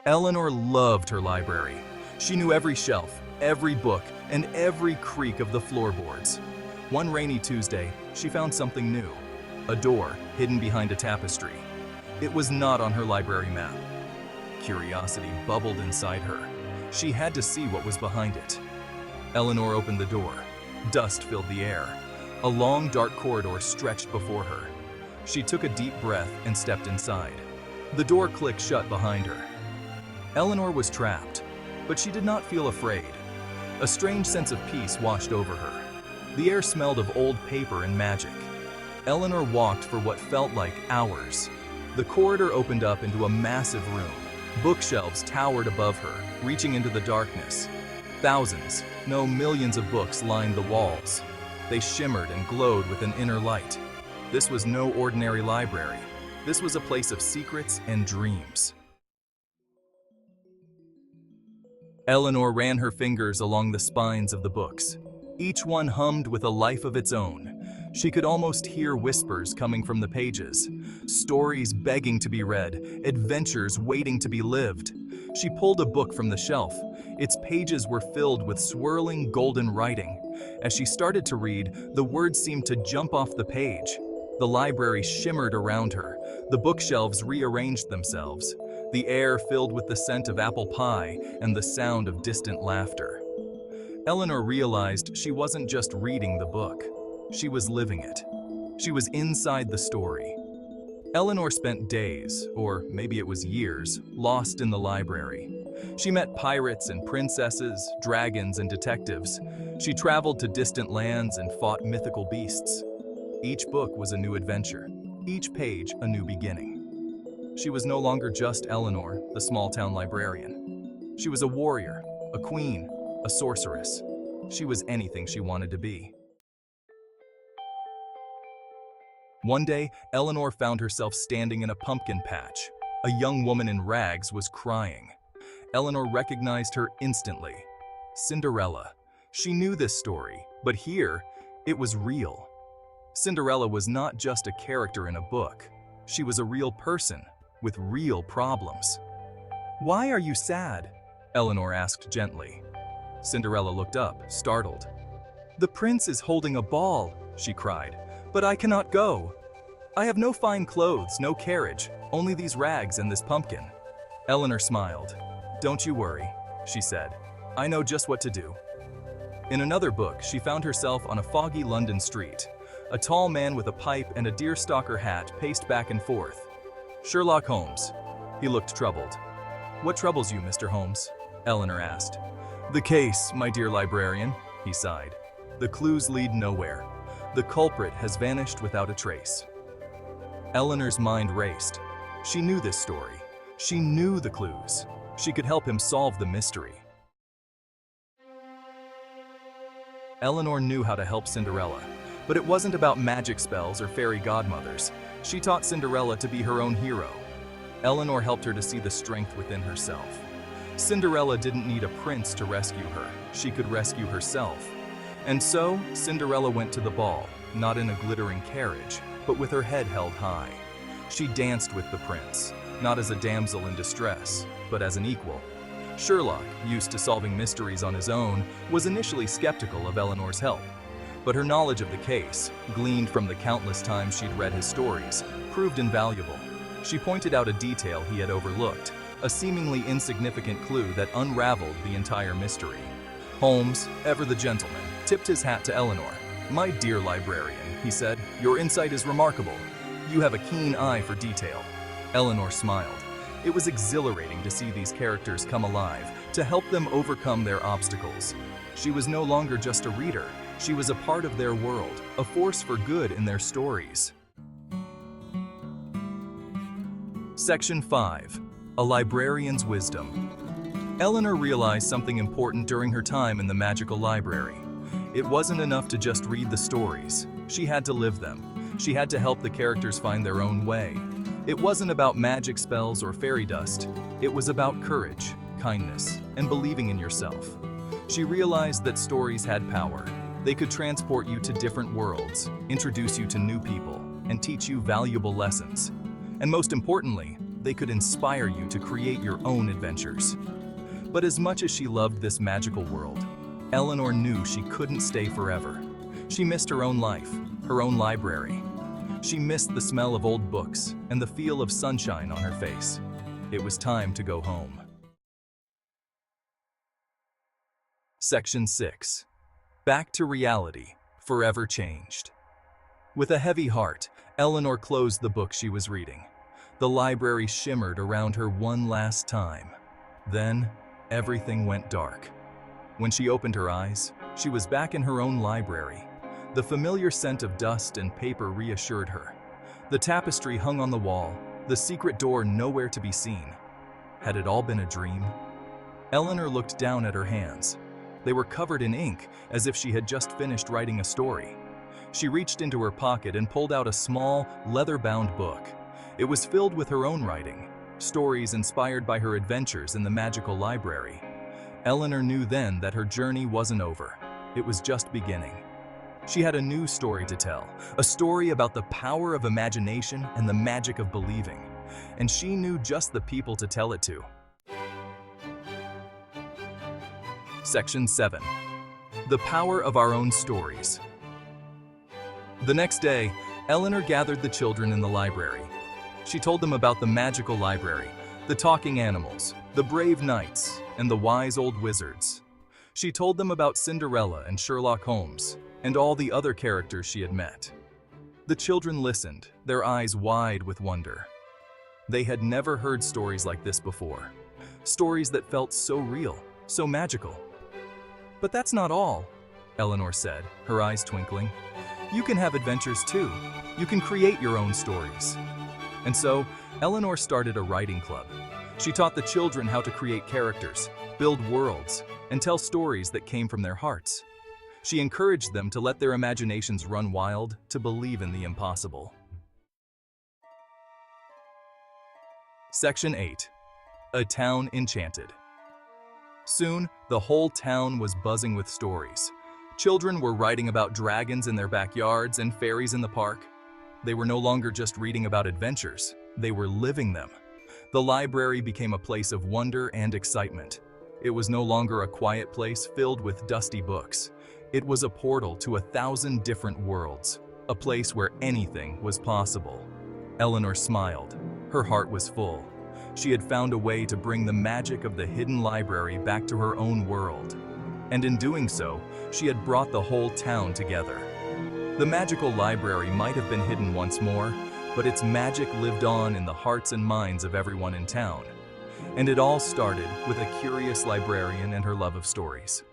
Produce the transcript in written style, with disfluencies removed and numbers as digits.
Eleanor loved her library. She knew every shelf, every book, and every creak of the floorboards. One rainy Tuesday, she found something new. A door hidden behind a tapestry. It was not on her library map. Curiosity bubbled inside her. She had to see what was behind it. Eleanor opened the door. Dust filled the air. A long, dark corridor stretched before her. She took a deep breath and stepped inside. The door clicked shut behind her. Eleanor was trapped, but she did not feel afraid. A strange sense of peace washed over her. The air smelled of old paper and magic. Eleanor walked for what felt like hours. The corridor opened up into a massive room. Bookshelves towered above her, reaching into the darkness. Thousands, no millions of books lined the walls. They shimmered and glowed with an inner light. This was no ordinary library. This was a place of secrets and dreams. Eleanor ran her fingers along the spines of the books. Each one hummed with a life of its own. She could almost hear whispers coming from the pages, stories begging to be read, adventures waiting to be lived. She pulled a book from the shelf. Its pages were filled with swirling golden writing. As she started to read, the words seemed to jump off the page. The library shimmered around her. The bookshelves rearranged themselves. The air filled with the scent of apple pie and the sound of distant laughter. Eleanor realized she wasn't just reading the book. She was living it. She was inside the story. Eleanor spent days, or maybe it was years, lost in the library. She met pirates and princesses, dragons and detectives. She traveled to distant lands and fought mythical beasts. Each book was a new adventure, each page a new beginning. She was no longer just Eleanor, the small-town librarian. She was a warrior, a queen, a sorceress. She was anything she wanted to be. One day, Eleanor found herself standing in a pumpkin patch. A young woman in rags was crying. Eleanor recognized her instantly. Cinderella. She knew this story, but here, it was real. Cinderella was not just a character in a book. She was a real person with real problems. "Why are you sad?" Eleanor asked gently. Cinderella looked up, startled. "The prince is holding a ball," she cried, "but I cannot go. I have no fine clothes, no carriage, only these rags and this pumpkin." Eleanor smiled. "Don't you worry," she said. "I know just what to do." In another book, she found herself on a foggy London street. A tall man with a pipe and a deerstalker hat paced back and forth. "Sherlock Holmes." He looked troubled. "What troubles you, Mr. Holmes?" Eleanor asked. "The case, my dear librarian," he sighed. "The clues lead nowhere. The culprit has vanished without a trace." Eleanor's mind raced. She knew this story. She knew the clues. She could help him solve the mystery. Eleanor knew how to help Cinderella, but it wasn't about magic spells or fairy godmothers. She taught Cinderella to be her own hero. Eleanor helped her to see the strength within herself. Cinderella didn't need a prince to rescue her. She could rescue herself. And so, Cinderella went to the ball, not in a glittering carriage, but with her head held high. She danced with the prince, not as a damsel in distress, but as an equal. Sherlock, used to solving mysteries on his own, was initially skeptical of Eleanor's help. But her knowledge of the case, gleaned from the countless times she'd read his stories, proved invaluable. She pointed out a detail he had overlooked, a seemingly insignificant clue that unraveled the entire mystery. Holmes, ever the gentleman, tipped his hat to Eleanor. "My dear librarian," he said, "your insight is remarkable. You have a keen eye for detail." Eleanor smiled. It was exhilarating to see these characters come alive, to help them overcome their obstacles. She was no longer just a reader. She was a part of their world, a force for good in their stories. Section 5. A Librarian's Wisdom. Eleanor realized something important during her time in the magical library. It wasn't enough to just read the stories. She had to live them. She had to help the characters find their own way. It wasn't about magic spells or fairy dust. It was about courage, kindness, and believing in yourself. She realized that stories had power. They could transport you to different worlds, introduce you to new people, and teach you valuable lessons. And most importantly, they could inspire you to create your own adventures. But as much as she loved this magical world, Eleanor knew she couldn't stay forever. She missed her own life, her own library. She missed the smell of old books and the feel of sunshine on her face. It was time to go home. Section 6. Back to reality, forever changed. With a heavy heart, Eleanor closed the book she was reading. The library shimmered around her one last time. Then, everything went dark. When she opened her eyes, she was back in her own library. The familiar scent of dust and paper reassured her. The tapestry hung on the wall, the secret door nowhere to be seen. Had it all been a dream? Eleanor looked down at her hands. They were covered in ink, as if she had just finished writing a story. She reached into her pocket and pulled out a small, leather-bound book. It was filled with her own writing, stories inspired by her adventures in the magical library. Eleanor knew then that her journey wasn't over. It was just beginning. She had a new story to tell, a story about the power of imagination and the magic of believing. And she knew just the people to tell it to. Section 7. The power of our own stories. The next day, Eleanor gathered the children in the library. She told them about the magical library, the talking animals, the brave knights, and the wise old wizards. She told them about Cinderella and Sherlock Holmes, and all the other characters she had met. The children listened, their eyes wide with wonder. They had never heard stories like this before. Stories that felt so real, so magical. But that's not all, Eleanor said, her eyes twinkling. You can have adventures too. You can create your own stories. And so, Eleanor started a writing club. She taught the children how to create characters, build worlds, and tell stories that came from their hearts. She encouraged them to let their imaginations run wild, to believe in the impossible. Section 8. A Town Enchanted. Soon, the whole town was buzzing with stories. Children were writing about dragons in their backyards and fairies in the park. They were no longer just reading about adventures, they were living them. The library became a place of wonder and excitement. It was no longer a quiet place filled with dusty books. It was a portal to 1,000 different worlds, a place where anything was possible. Eleanor smiled. Her heart was full. She had found a way to bring the magic of the hidden library back to her own world. And in doing so, she had brought the whole town together. The magical library might have been hidden once more, but its magic lived on in the hearts and minds of everyone in town. And it all started with a curious librarian and her love of stories.